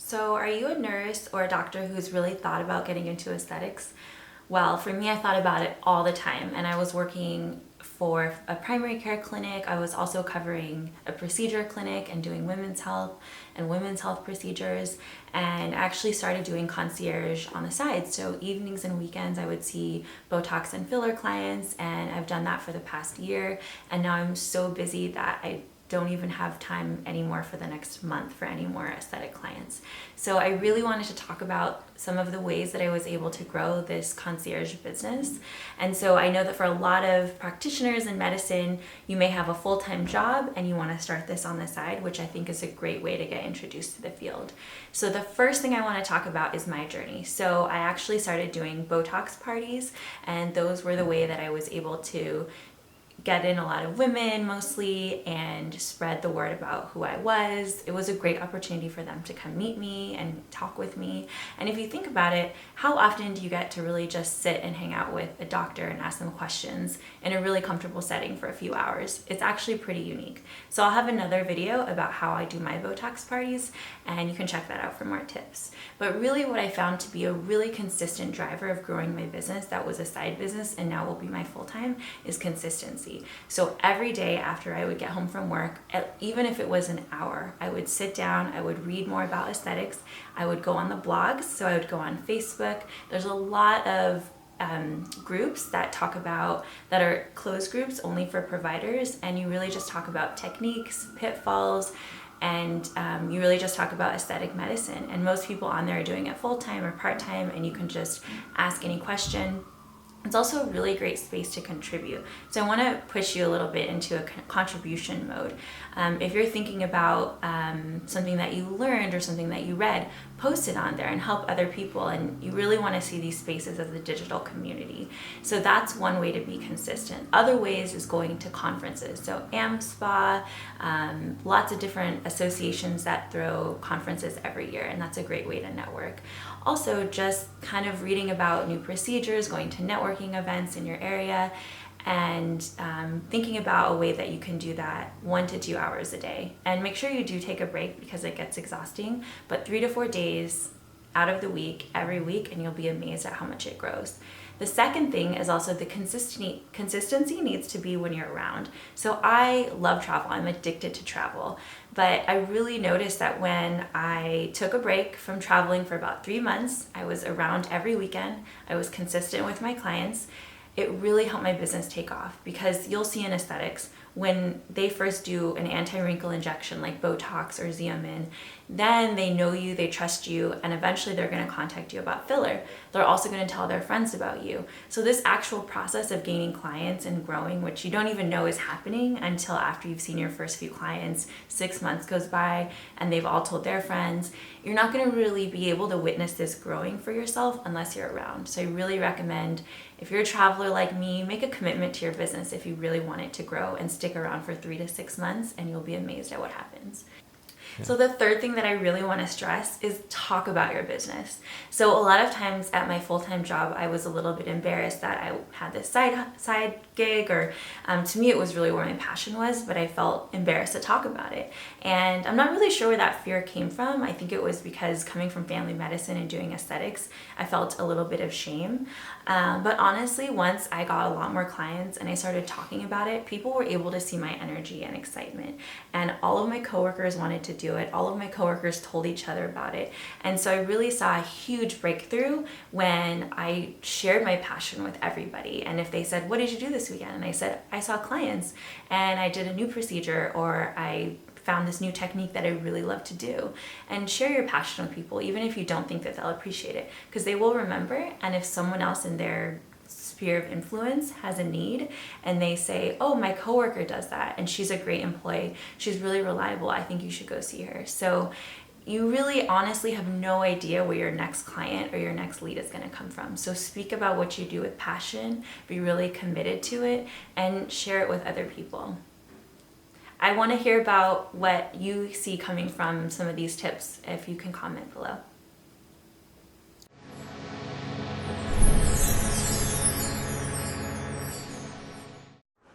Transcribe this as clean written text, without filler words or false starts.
So are you a nurse or a doctor who's really thought about getting into aesthetics? Well, for me, I thought about it all the time, and I was working for a primary care clinic. I was also covering a procedure clinic and doing women's health and women's health procedures, and actually started doing concierge on the side. So evenings and weekends I would see Botox and filler clients, and I've done that for the past year, and now I'm so busy that I don't even have time anymore for the next month for any more aesthetic clients. So I really wanted to talk about some of the ways that I was able to grow this concierge business. And so I know that for a lot of practitioners in medicine, you may have a full-time job and you want to start this on the side, which I think is a great way to get introduced to the field. So the first thing I want to talk about is my journey. So I actually started doing Botox parties, and those were the way that I was able to get in a lot of women mostly and spread the word about who I was. It was a great opportunity for them to come meet me and talk with me. And if you think about it, how often do you get to really just sit and hang out with a doctor and ask them questions in a really comfortable setting for a few hours? It's actually pretty unique. So I'll have another video about how I do my Botox parties, and you can check that out for more tips. But really what I found to be a really consistent driver of growing my business that was a side business and now will be my full-time is consistency. So every day after I would get home from work, even if it was an hour, I would sit down, I would read more about aesthetics, I would go on the blogs, so I would go on Facebook. There's a lot of groups that are closed groups only for providers, and you really just talk about techniques, pitfalls, and you really just talk about aesthetic medicine. And most people on there are doing it full-time or part-time, and you can just ask any question. It's also a really great space to contribute. So I want to push you a little bit into a contribution mode. If you're thinking about something that you learned or something that you read, post it on there and help other people. And you really want to see these spaces as a digital community. So that's one way to be consistent. Other ways is going to conferences. So medspa, lots of different associations that throw conferences every year, and that's a great way to network. Also, just kind of reading about new procedures, going to networking events in your area, and thinking about a way that you can do that 1 to 2 hours a day. And make sure you do take a break because it gets exhausting, but 3 to 4 days out of the week, every week, and you'll be amazed at how much it grows. The second thing is also the consistency needs to be when you're around. So I love travel, I'm addicted to travel, but I really noticed that when I took a break from traveling for about 3 months, I was around every weekend, I was consistent with my clients, it really helped my business take off. Because you'll see in aesthetics, when they first do an anti-wrinkle injection like Botox or Xeomin, then they know you, they trust you, and eventually they're going to contact you about filler. They're also going to tell their friends about you. So this actual process of gaining clients and growing, which you don't even know is happening until after you've seen your first few clients, 6 months goes by and they've all told their friends, you're not going to really be able to witness this growing for yourself unless you're around. So I really recommend, if you're a traveler like me, make a commitment to your business if you really want it to grow, and stick around for 3 to 6 months and you'll be amazed at what happens. So the third thing that I really want to stress is talk about your business. So a lot of times at my full-time job, I was a little bit embarrassed that I had this side gig, or to me it was really where my passion was, but I felt embarrassed to talk about it. And I'm not really sure where that fear came from. I think it was because coming from family medicine and doing aesthetics, I felt a little bit of shame. But honestly, once I got a lot more clients and I started talking about it, people were able to see my energy and excitement. And all of my coworkers wanted to do it. All of my coworkers told each other about it. And so I really saw a huge breakthrough when I shared my passion with everybody. And if they said, what did you do this weekend? And I said, I saw clients and I did a new procedure, or I found this new technique that I really love to do. And share your passion with people, even if you don't think that they'll appreciate it, because they will remember. And if someone else in their sphere of influence has a need and they say, oh, my coworker does that and she's a great employee, she's really reliable, I think you should go see her. So you really honestly have no idea where your next client or your next lead is going to come from. So speak about what you do with passion, be really committed to it, and share it with other people. I want to hear about what you see coming from some of these tips, if you can comment below.